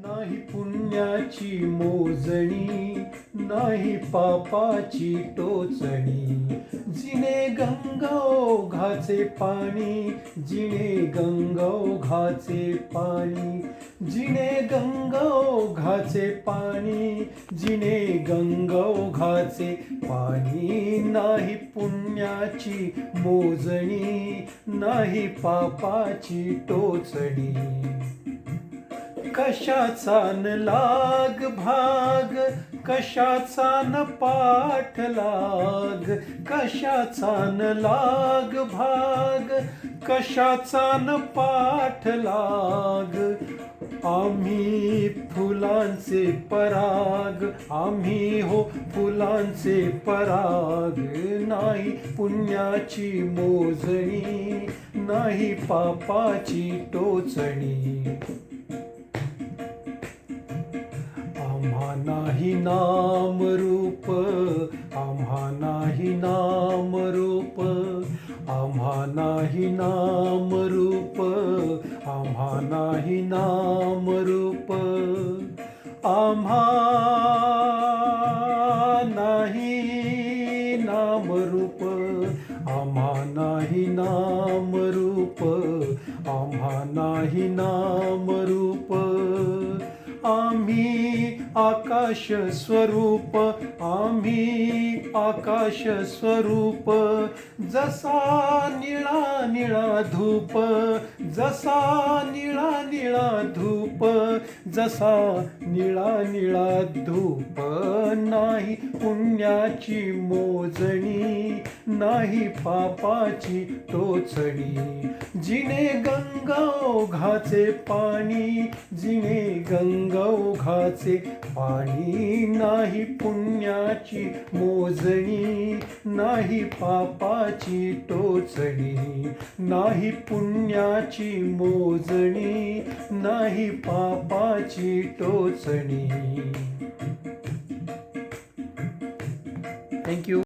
नाही पुण्याची मोजणी, नाही पापाची टोचणी. जिने गंगोघाचे पाणी, जिने गंगोघाचे पाणी, जिने गंगोघाचे पाणी, जिने गंगोघाचे पाणी. नाही पुण्याची मोजणी, नाही पापाची टोचणी. कशाचा न लाग भाग, कशाचा न पाठलाग, कशाचा न लाग भाग, कशाचा न पाठलाग. आम्ही फुलांचे पराग, आम्ही हो फुलांचे पराग. नाही पुण्याची मोजणी, नाही पापाची टोचणी. आम्हा नाही नाम रूप, आम्हा नाही नाम रूप, आम्हा नाही नाम रूप, आम्हा नाही नाम रूप. आम्हा नाही नाम रूप, आम्हा नाही नाम रूप, आम्हा नाही नाम रूप. आम्ही आकाश स्वरूप, आम्ही आकाश स्वरूप. जसा निळा निळा धूप, जसा निळा निळा धूप, जसा निळा निळा धूप. नाही पुण्याची मोजणी, नाही पापाची टोचणी. जिने गंगोघाचे पाणी, जिने गंगोघाचे पाणी. नाही पुण्याची मोजणी, नाही पापाची टोचणी. नाही पुण्याची मोजणी, नाही पापाची टोचणी. थँक्यू.